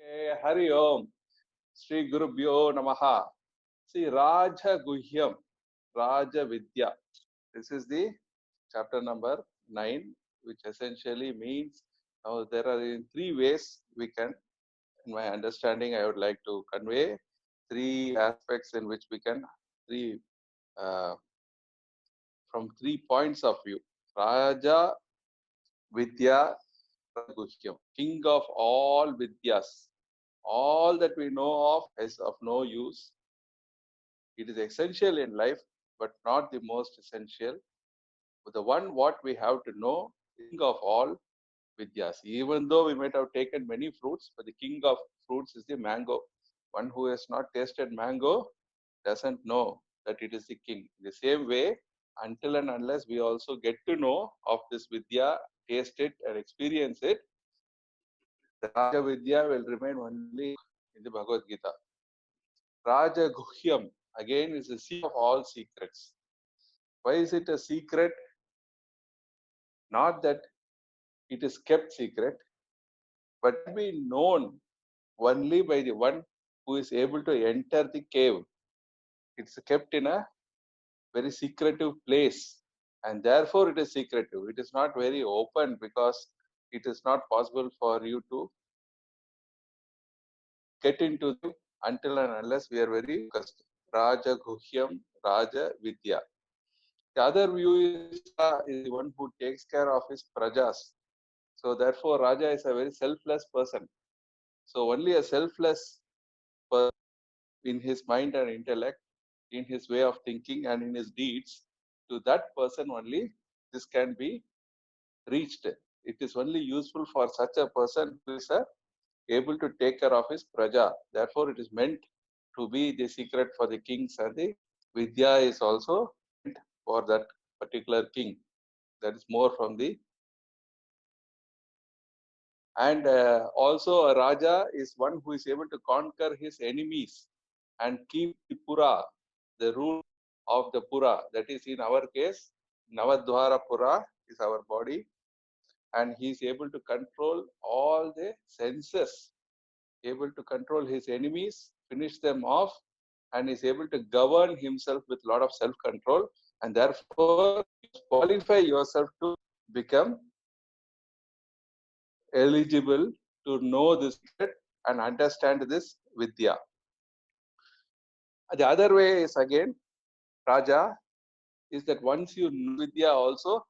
Okay, Hari Om, Sri Gurubhyo Namaha. See, Raja Guhyam, Raja Vidya. This is the chapter number 9, which essentially means now there are in three ways we can, in my understanding, I would like to convey three aspects in which we can, three uh, from 3 points of view. Raja Vidya Guhyam, king of all Vidyas. All that we know of is of no use. It is essential in life, but not the most essential. But the one what we have to know, king of all Vidyas. Even though we might have taken many fruits, but the king of fruits is the mango. One who has not tasted mango doesn't know that it is the king. In the same way, until and unless we also get to know of this Vidya, taste it and experience it, the Raja Vidya will remain only in the Bhagavad Gita. Raja Guhyam, again, is the secret of all secrets. Why is it a secret? Not that it is kept secret, but be known only by the one who is able to enter the cave. It's kept in a very secretive place, and therefore it is secretive. It is not very open because it is not possible for you to get into it until and unless we are very focused. Raja Guhyam, Raja Vidya. The other view is the one who takes care of his prajas. So therefore, Raja is a very selfless person. So only a selfless person in his mind and intellect, in his way of thinking and in his deeds, to that person only this can be reached. It is only useful for such a person who is able to take care of his praja. Therefore, it is meant to be the secret for the kings, and the Vidya is also meant for that particular king. That is more from the. And also a Raja is one who is able to conquer his enemies and keep the Pura, the rule of the Pura. That is in our case, Navadvara Pura is our body. And he is able to control all the senses, able to control his enemies, finish them off, and is able to govern himself with a lot of self-control. And therefore, qualify yourself to become eligible to know this secret and understand this Vidya. The other way is again, Raja, is that once you know Vidya also,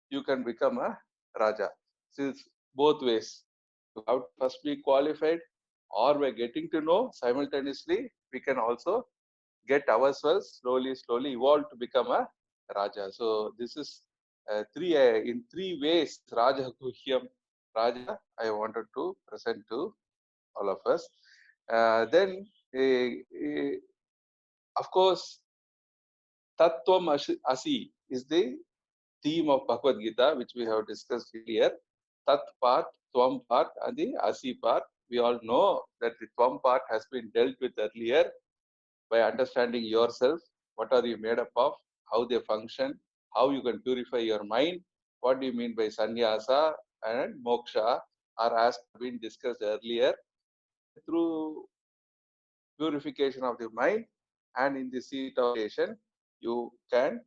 you can become a Raja. So it's both ways. You have to first be qualified, or by getting to know simultaneously, we can also get ourselves slowly evolve to become a Raja. So this is in three ways, Raja Guhyam, Raja, I wanted to present to all of us. Then, of course, Tattvam Asi is the theme of Bhagavad Gita, which we have discussed earlier. Tat part, Tvam part, and the Asi part. We all know that the Tvam part has been dealt with earlier by understanding yourself. What are you made up of? How they function? How you can purify your mind? What do you mean by sannyasa and moksha? Are as been discussed earlier. Through purification of the mind and in the seat of meditation, you can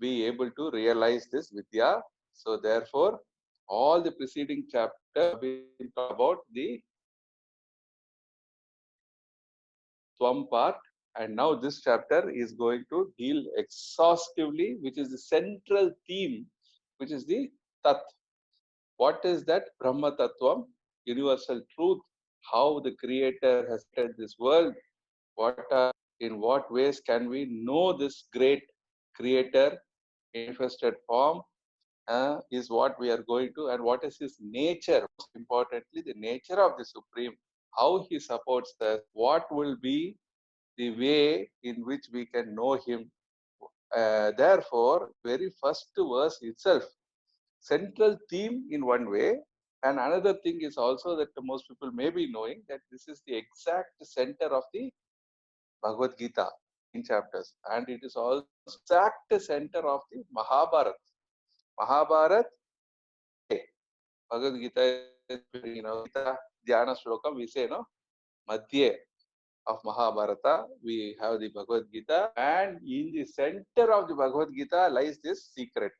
be able to realize this Vidya. So therefore, all the preceding chapter have been about the Swam part, and now this chapter is going to deal exhaustively, which is the central theme, which is the Tat. What is that? Brahma Tattvam, universal truth, how the Creator has created this world, in what ways can we know this great Creator manifested form, is what we are going to, and what is his nature, most importantly, the nature of the Supreme, how he supports us, what will be the way in which we can know him. Therefore, very first verse itself, central theme in one way, and another thing is also that most people may be knowing that this is the exact center of the Bhagavad Gita in chapters, and it is also exact center of the Mahabharata. Mahabharata, Bhagavad Gita Gita Dhyana Shlokam, we say, no, Madhye of Mahabharata, we have the Bhagavad Gita, and in the center of the Bhagavad Gita lies this secret.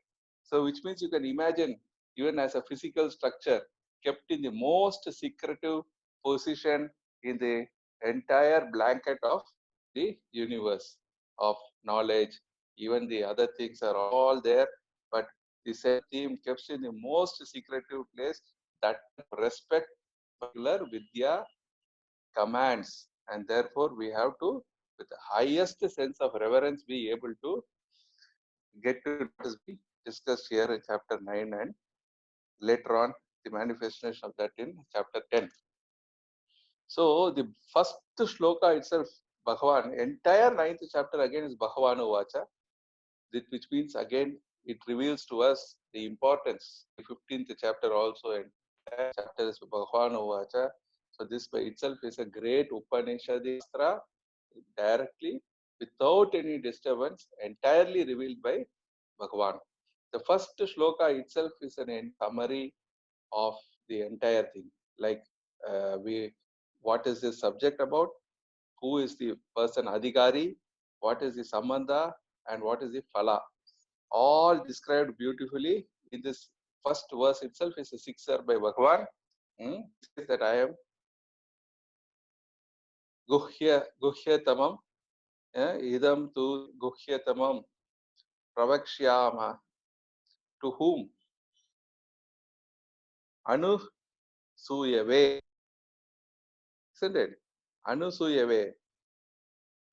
So, which means you can imagine, even as a physical structure, kept in the most secretive position in the entire blanket of the universe of knowledge. Even the other things are all there, but the same theme kept in the most secretive place, that respect particular Vidya commands, and therefore we have to, with the highest sense of reverence, be able to get to what is being discussed here in chapter 9, and later on the manifestation of that in chapter 10. So the first shloka itself, Bhagavan, entire 9th chapter again is Bhagavanu Vacha, which means again it reveals to us the importance. The 15th chapter also, and chapter is Bhagavanu Vacha. So this by itself is a great Upanishadistra, directly, without any disturbance, entirely revealed by Bhagavan. The first shloka itself is an summary of the entire thing. Like what is this subject about? Who is the person Adhikari? What is the Sambandha? And what is the Phala? All described beautifully in this first verse itself is a sixer by Bhagavan. Says that I am Guhyatamam, idam tu Guhyatamam Pravakshyama, to whom? Anu Suyave. Isn't it? Anusuyave.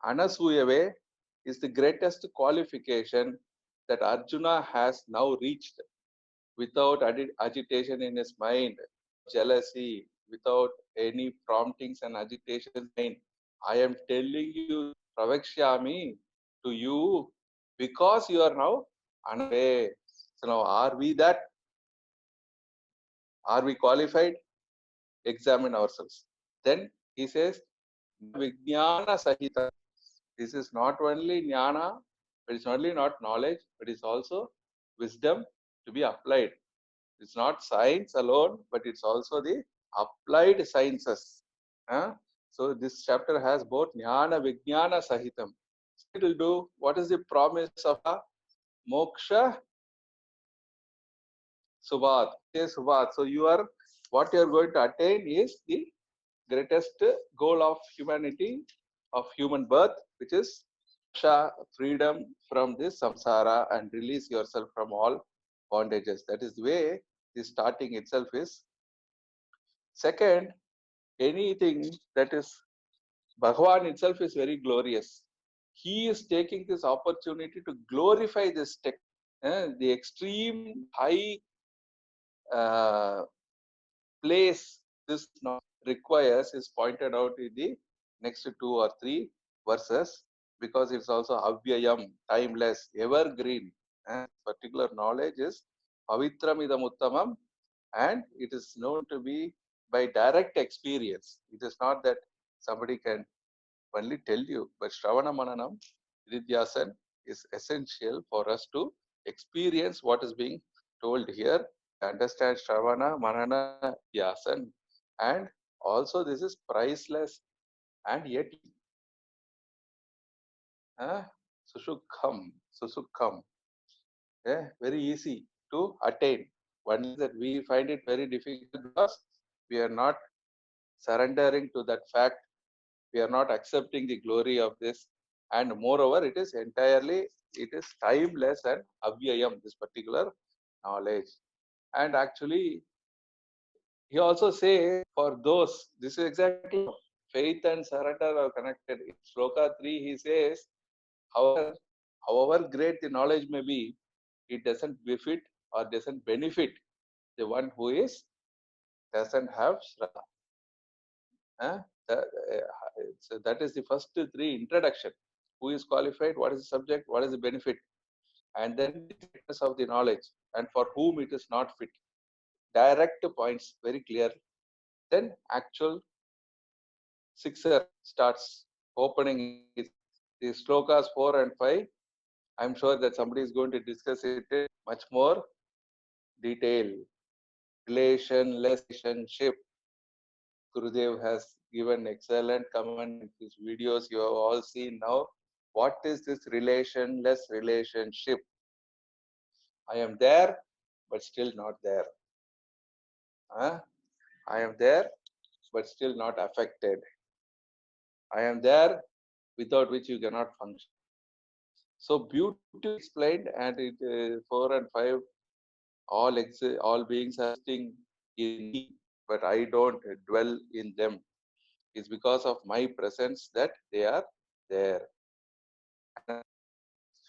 Anasuyave is the greatest qualification that Arjuna has now reached, without agitation in his mind, jealousy, without any promptings and agitations. I am telling you, Pravakshyami, to you, because you are now unaware. So now, are we that? Are we qualified? Examine ourselves. Then he says, Vijnana Sahita. This is not only jnana, but it's not only not knowledge, but it's also wisdom to be applied. It's not science alone, but it's also the applied sciences. So this chapter has both jnana, vijnana, sahitam. It will do, what is the promise of a moksha? Subhat. Yes, Subhat. So what you are going to attain is the greatest goal of humanity, of human birth, which is freedom from this samsara and release yourself from all bondages. That is the way the starting itself is. Second, anything that is Bhagavan itself is very glorious. He is taking this opportunity to glorify this text. The extreme high place this requires is pointed out in the next 2 or 3 verses, because it's also avyayam, timeless, evergreen. Particular knowledge is pavitram idam uttamam, and it is known to be by direct experience. It is not that somebody can only tell you, but Shravana Mananam, Nidhyasan is essential for us to experience what is being told here, understand Shravana, Manana, Dhyasan, and also this is priceless and yet Susukham, very easy to attain. One is that we find it very difficult because we are not surrendering to that fact. We are not accepting the glory of this, and moreover, it is timeless and avyayam, this particular knowledge. And actually, he also says for those, this is exactly faith and surrender are connected. In Shloka 3, he says, however great the knowledge may be, it doesn't befit or doesn't benefit the one who doesn't have Shraddha. So that is the first 3 introduction. Who is qualified? What is the subject? What is the benefit? And then the fitness of the knowledge, and for whom it is not fit. Direct points, very clear. Then actual sixer starts opening the slokas 4 and 5. I'm sure that somebody is going to discuss it in much more detail, relationship. Gurudev has given excellent comment in his videos. You have all seen now. What is this relationless relationship? I am there, but still not there. I am there, but still not affected. I am there, without which you cannot function. So beautifully explained, and it 4 and 5 all beings are existing in me, but I don't dwell in them. It's because of my presence that they are there. And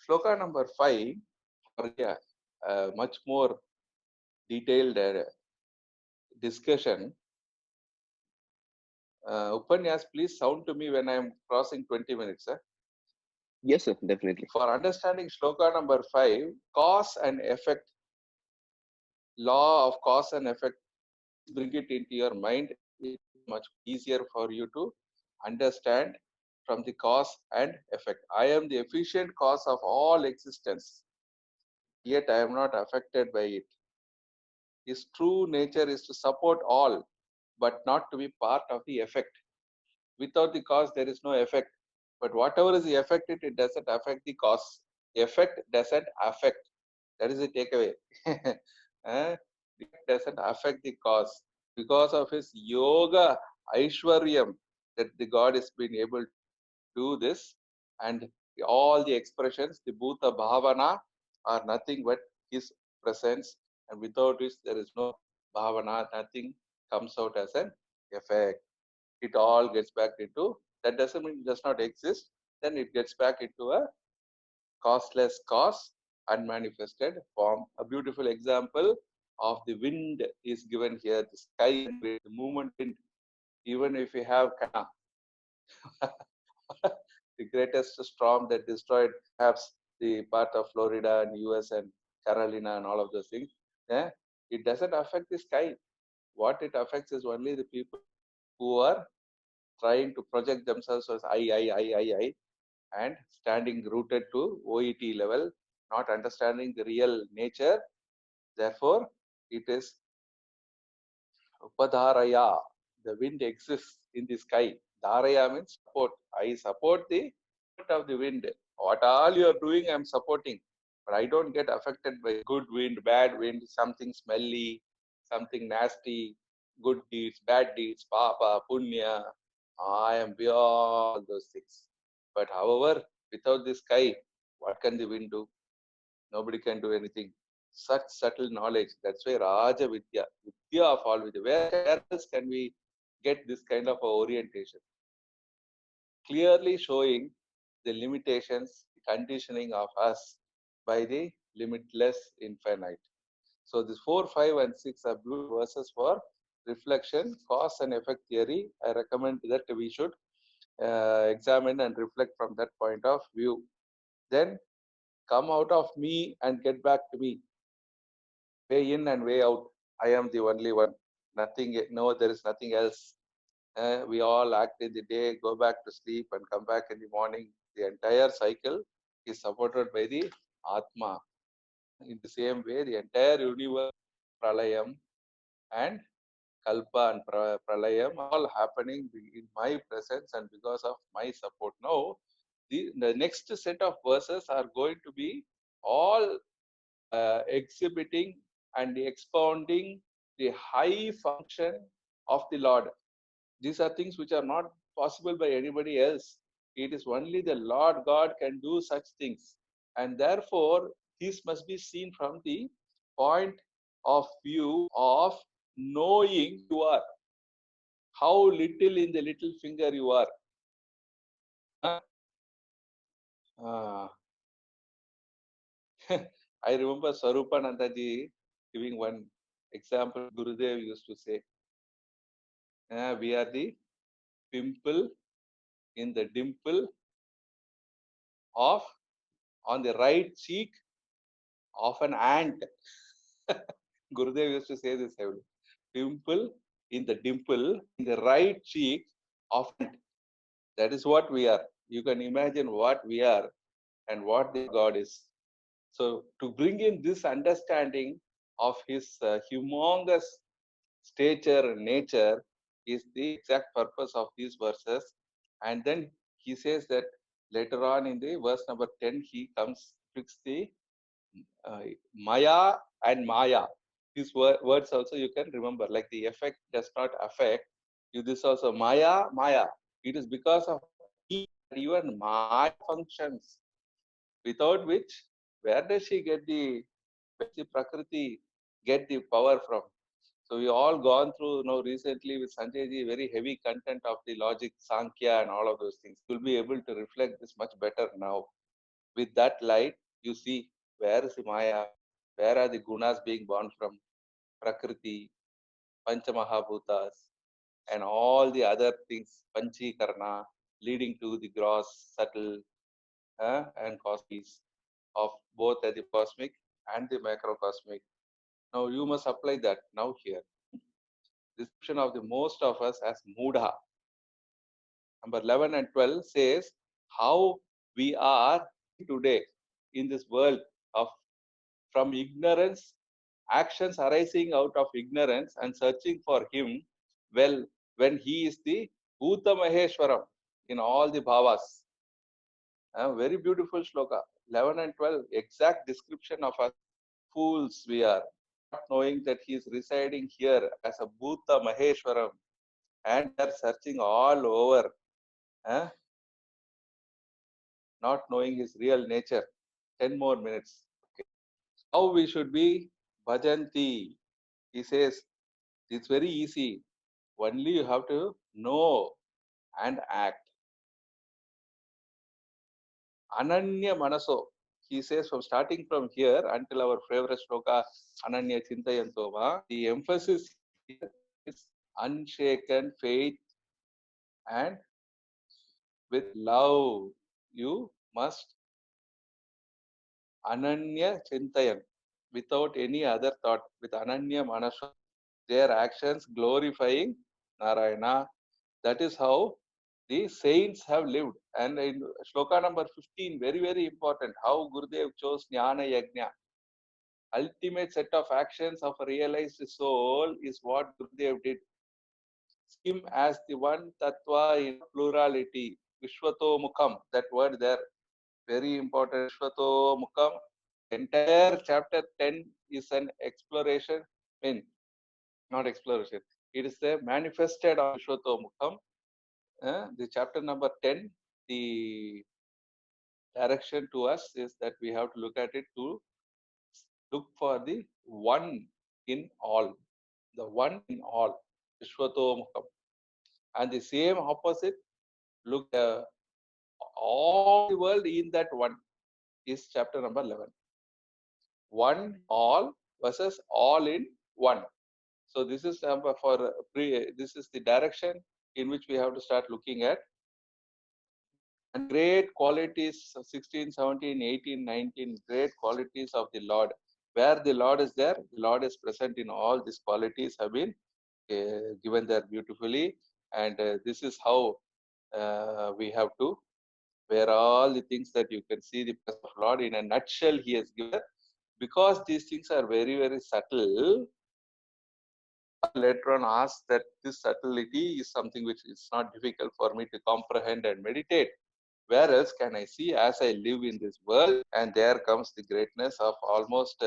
Shloka number 5, for much more detailed discussion. Upanyas, please sound to me when I am crossing 20 minutes. Yes, sir, definitely. For understanding Shloka number 5, cause and effect, law of cause and effect, bring it into your mind. It's much easier for you to understand from the cause and effect. I am the efficient cause of all existence, yet I am not affected by it. His true nature is to support all, but not to be part of the effect. Without the cause, there is no effect. But whatever is the effect, it doesn't affect the cause. The effect doesn't affect. That is the takeaway. The effect doesn't affect the cause. Because of his yoga Aishwaryam, that the God has been able to do this, and all the expressions, the Bhuta Bhavana, are nothing but his presence, and without which there is no Bhavana, nothing comes out as an effect. It all gets back into, that doesn't mean it does not exist, then it gets back into a causeless cause, unmanifested form. A beautiful example of the wind is given here, the sky and wind, the movement wind. Even if we have Kana, the greatest storm that destroyed perhaps the part of Florida and US and Carolina and all of those things, it doesn't affect the sky. What it affects is only the people who are trying to project themselves as I, and standing rooted to OET level, not understanding the real nature. Therefore, it is Upadharaya. The wind exists in the sky. Dharaya means support. I support the movement of the wind. What all you are doing, I am supporting. But I don't get affected by good wind, bad wind, something smelly, something nasty, good deeds, bad deeds, papa, punya. I am beyond those things. But however, without the sky, what can the wind do? Nobody can do anything. Such subtle knowledge. That's why Raja Vidya, Vidya of all Vidya. Where else can we get this kind of orientation? Clearly showing the limitations, conditioning of us by the limitless infinite. So these 4, 5, and 6 are beautiful verses for reflection, cause and effect theory. I recommend that we should examine and reflect from that point of view. Then come out of me and get back to me. Way in and way out. I am the only one. Nothing. No, there is nothing else. We all act in the day, go back to sleep, and come back in the morning. The entire cycle is supported by the Atma. In the same way, the entire universe, Pralayam and Kalpa and Pralayam, all happening in my presence and because of my support. Now, the next set of verses are going to be all exhibiting and expounding the high function of the Lord. These are things which are not possible by anybody else. It is only the Lord God can do such things. And therefore, this must be seen from the point of view of knowing you are. How little in the little finger you are. I remember Swarupanandaji giving one example. Gurudev used to say, we are the pimple in the dimple of on the right cheek of an ant. Gurudev used to say this heavily. Pimple in the dimple in the right cheek of ant. That is what we are. You can imagine what we are and what the God is. So to bring in this understanding of his humongous stature, nature is the exact purpose of these verses. And then he says that later on in the verse number 10, he comes fix the Maya and Maya. These words also you can remember, like the effect does not affect you. This also Maya, Maya. It is because of me that even Maya functions. Without which, where does she get the Prakriti get the power from? So we all gone through, recently with Sanjay ji, very heavy content of the logic, Sankhya and all of those things. You'll be able to reflect this much better now. With that light, you see where is the Maya, where are the gunas being born from, Prakriti, Panchamahabhutas, and all the other things, Panchikarna, leading to the gross, subtle, and cosmic of both the cosmic and the macrocosmic. Now you must apply that now here. Description of the most of us as Mudha. Number 11 and 12 says how we are today in this world of from ignorance, actions arising out of ignorance and searching for him, well, when he is the Bhuta Maheshwaram in all the bhavas. A very beautiful shloka. 11 and 12, exact description of us fools we are, not knowing that he is residing here as a Bhuta Maheshwaram, and we are searching all over, not knowing his real nature. 10 more minutes. Okay. How we should be bhajanti. He says, it's very easy. Only you have to know and act. Ananya Manaso. He says starting from here until our favorite shloka, Ananya Chintayantoma, the emphasis here is unshaken faith and with love. You must Ananya Chintayan, without any other thought, with Ananya Manasa, their actions glorifying Narayana. That is how the saints have lived. And in shloka number 15, very, very important, how Gurudev chose Jnana Yajna. Ultimate set of actions of a realized soul is what Gurudev did. Him as the one tattva in plurality, Vishwato Mukham, that word there, very important, Vishwato Mukham. Entire chapter 10 is an exploration, not exploration, it is a manifested on Vishwato Mukham. The chapter number 10, the direction to us is that we have to look at it to look for the one in all, the one in all, Vishwato Mukham. And the same opposite, look all the world in that one is chapter number 11. One all versus all in one. So this is this is the direction in which we have to start looking at. And great qualities 16, 17, 18, 19, great qualities of the Lord. Where the Lord is there, the Lord is present in all these qualities have been given there beautifully. And this is how we have to, where all the things that you can see the presence of Lord in a nutshell he has given. Because these things are very, very subtle, later on ask that this subtlety is something which is not difficult for me to comprehend and meditate. Where else can I see as I live in this world? And there comes the greatness of almost,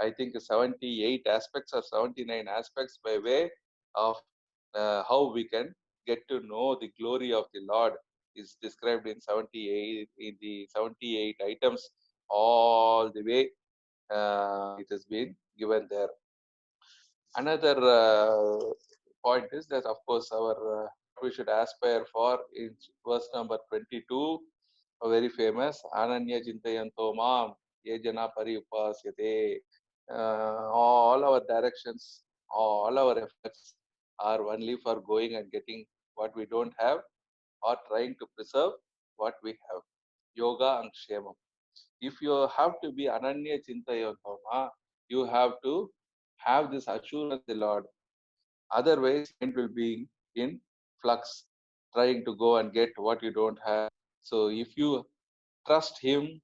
I think, 78 aspects or 79 aspects by way of how we can get to know the glory of the Lord is described in 78, in the 78 items, all the way. It has been given there. Another point is that, of course, our we should aspire for in verse number 22, a very famous Ananya Chintayanto Mam Yejana Pariupasyate. All our directions, all our efforts are only for going and getting what we don't have or trying to preserve what we have. Yoga and Kshemam. If you have to be Ananya Chintayantoma, you have to have this assurance the Lord. Otherwise, mind will be in flux, trying to go and get what you don't have. So if you trust him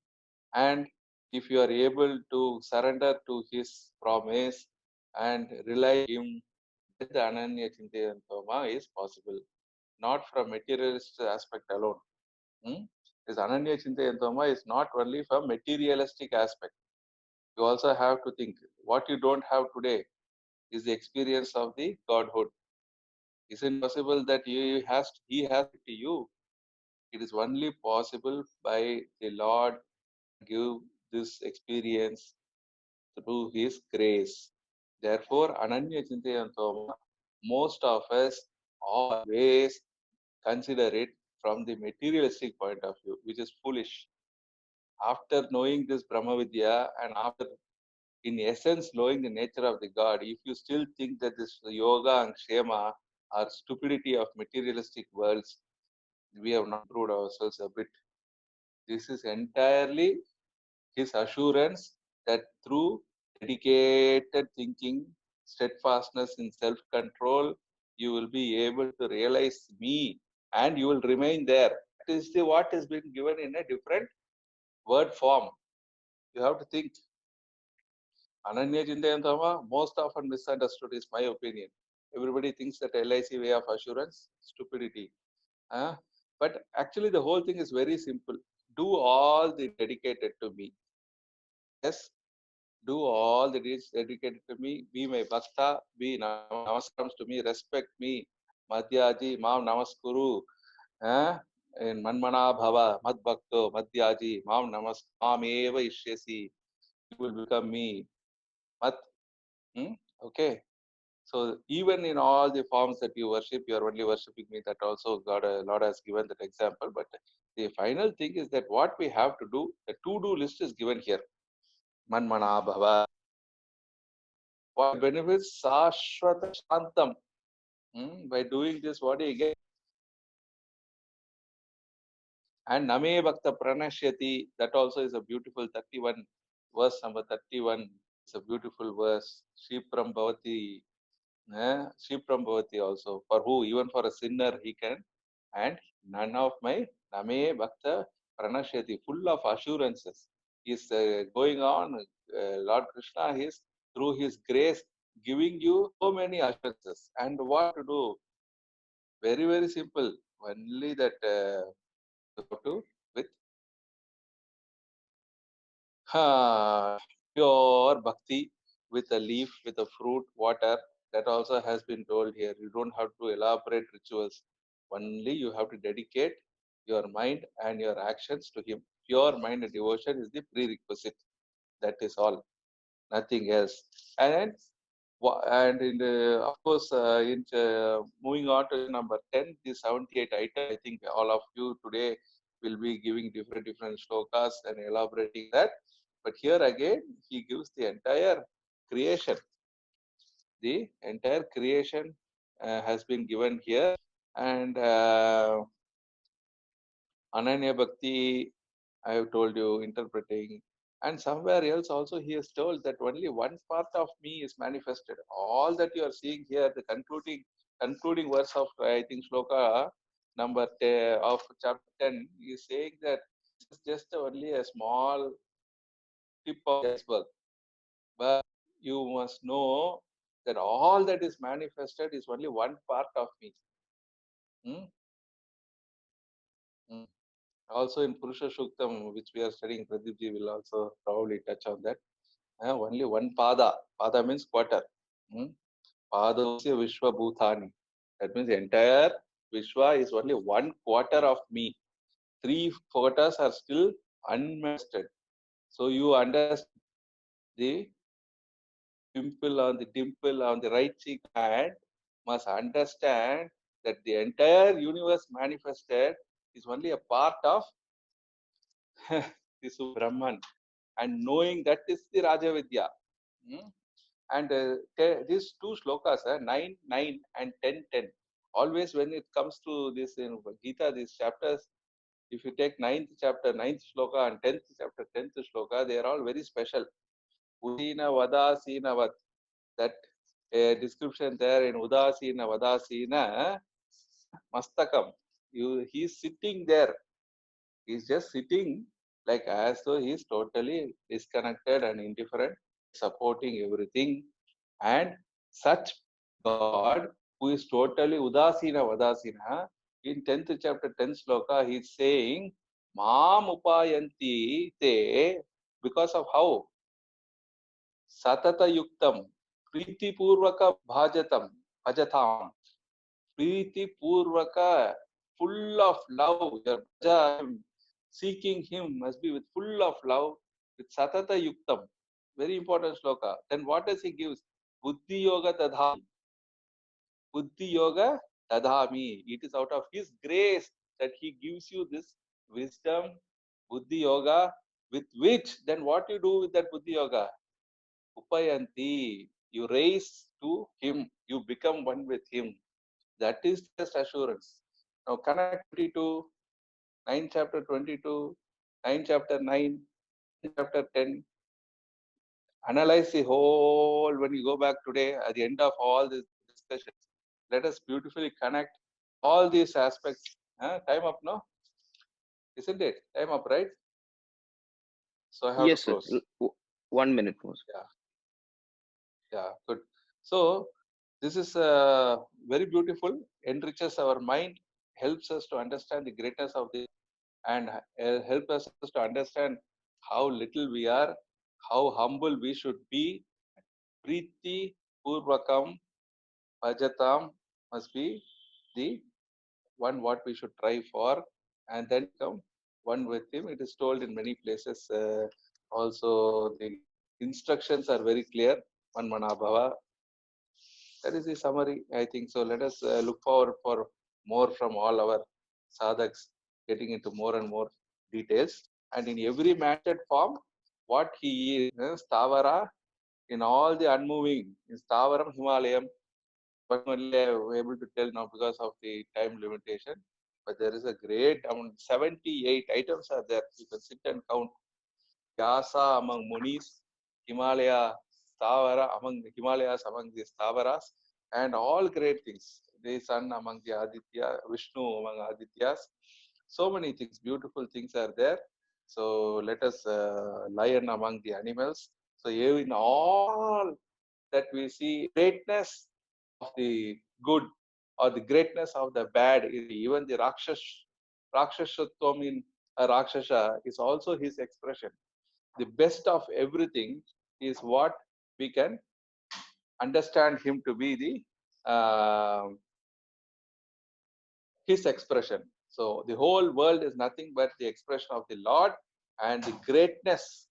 and if you are able to surrender to his promise and rely on him, that the Ananya Chintayantoma is possible, not from materialist aspect alone. This Ananya Chintayantoma is not only from materialistic aspect. You also have to think what you don't have today is the experience of the Godhood. Isn't possible that he has it to you. It is only possible by the Lord give this experience through His grace. Therefore, Ananya Chintayantoma, most of us always consider it from the materialistic point of view, which is foolish. After knowing this Brahma Vidya and after, in essence, knowing the nature of the God, if you still think that this yoga and kshema are stupidity of materialistic worlds, we have not proved ourselves a bit. This is entirely His assurance that through dedicated thinking, steadfastness in self control, you will be able to realize me and you will remain there. That is what has been given in a different word form. You have to think. Ananya Chintayantama, most often misunderstood, is my opinion. Everybody thinks that LIC way of assurance, stupidity. But actually, the whole thing is very simple. Do all the dedicated to me. Yes, do all the deeds dedicated to me. Be my bhakta, be namaskars to me, respect me. Madhyaji, Mam Namaskuru. In Manmana Bhava, Mad Bhakto, Madhyaji, Mam Eva Ishyasi. You will become me. Mat. Okay. So even in all the forms that you worship, you are only worshipping me. That also Lord has given that example. But the final thing is that what we have to do, the to-do list is given here. Manmana Bhava. What benefits? Sashwata Shantam. By doing this, what do you get? And Name Bhakta Pranashyati. That also is a beautiful 31 verse number 31. It's a beautiful verse. Shipram Bhavati. Shipram Bhavati also. For who? Even for a sinner, he can. And none of my Name Bhakta Pranashyati. Full of assurances. Is going on. Lord Krishna is through his grace giving you so many assurances. And what to do? Very, very simple. Only that you have to with pure bhakti, with a leaf, with a fruit, water. That also has been told here. You don't have to elaborate rituals. Only you have to dedicate your mind and your actions to Him. Pure mind and devotion is the prerequisite. That is all. Nothing else. And in the, of course, moving on to number 10, the 78 item, I think all of you today will be giving different shlokas and elaborating that. But here again, he gives the entire creation. The entire creation has been given here. And Ananya Bhakti, I have told you, interpreting. And somewhere else also he has told that only one part of me is manifested. All that you are seeing here, the concluding verse of, I think, shloka number 10 of chapter 10 is saying that this is just only a small tip of the iceberg. But you must know that all that is manifested is only one part of me. Hmm? Hmm. Also in Purusha Shuktam, which we are studying, Pradeepji will also probably touch on that. Only one pada. Pada means quarter. Padasya Vishwa Bhutani. That means the entire Vishwa is only one quarter of me. 3 quarters are still unmastered. So you understand the dimple on the right cheek hand must understand that the entire universe manifested is only a part of this Brahman. And knowing that is the Raja Vidya. And these two shlokas, 9, 9 and 10, 10. Always when it comes to this in Gita, these chapters, if you take 9th chapter, 9th shloka and 10th chapter, 10th shloka, they are all very special. Udina Vadasina Vat. That description there in Udasina Vadasina Mastakam. He's sitting there. He's just sitting like as though he's totally disconnected and indifferent, supporting everything. And such God who is totally udasina vadasina. In 10th chapter, 10th sloka, he is saying, Mam upayanti te, because of how? Satata yuktam, priti purvaka bhajatam, priti purvaka, full of love. Your seeking him must be with full of love, with satata yuktam. Very important sloka. Then what does he give? Buddhi yoga tadhami. Buddhi yoga tadhami. It is out of his grace that he gives you this wisdom, buddhi yoga, with which then what you do with that buddhi yoga? Upayanti. You raise to him. You become one with him. That is just assurance. Now connect 22, 9 chapter 22, 9 chapter 9, chapter 10. Analyze the whole, when you go back today, at the end of all these discussions, let us beautifully connect all these aspects. Time up, no? Isn't it? Time up, right? So I have to Yes, sir. close. 1 minute more. Yeah, good. So this is very beautiful, enriches our mind, helps us to understand the greatness of this, and help us to understand how little we are, how humble we should be. Priti Purvakam Bhajatam must be the one what we should try for, and then come one with him. It is told in many places. Also, the instructions are very clear. One manabhava. That is the summary, I think. So let us look forward for more from all our sadhaks, getting into more and more details. And in every matched form, what he is, Stavara, in all the unmoving, in Stavaram, Himalayam, but only I'm able to tell now because of the time limitation. But there is a great amount, 78 items are there. You can sit and count. Vyasa among Munis, Himalaya, Stavara among the Himalayas, among the Stavaras, and all great things. The sun among the Aditya, Vishnu among Adityas. So many things, beautiful things are there. So let us lion among the animals. So in all that we see greatness of the good or the greatness of the bad, even the Rakshasatvam in a Rakshasa is also his expression. The best of everything is what we can understand him to be his expression. So the whole world is nothing but the expression of the Lord, and the greatness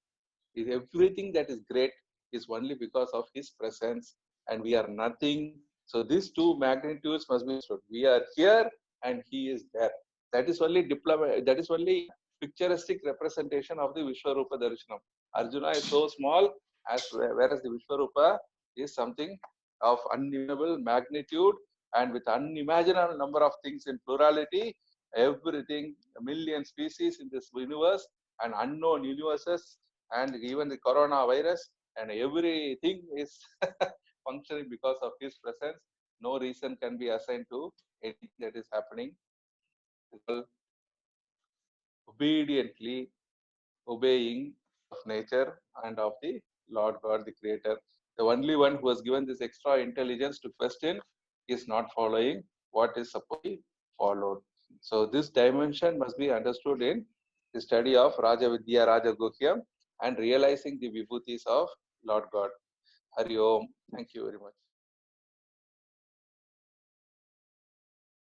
is everything that is great is only because of his presence, and we are nothing. So these two magnitudes must be understood. We are here and he is there. That is only that is only picturesque representation of the Vishwarupa Darshanam. Arjuna is so small, whereas the Vishwarupa is something of unimaginable magnitude and with unimaginable number of things in plurality, everything, a million species in this universe and unknown universes, and even the coronavirus, and everything is functioning because of his presence. No reason can be assigned to anything that is happening. People obediently obeying of nature and of the Lord God, the Creator. The only one who has given this extra intelligence to question is not following what is supposed to be followed. So this dimension must be understood in the study of Raja Vidya, Raja Guhyam, and realizing the vibhutis of Lord God. Hari Om. Thank you very much.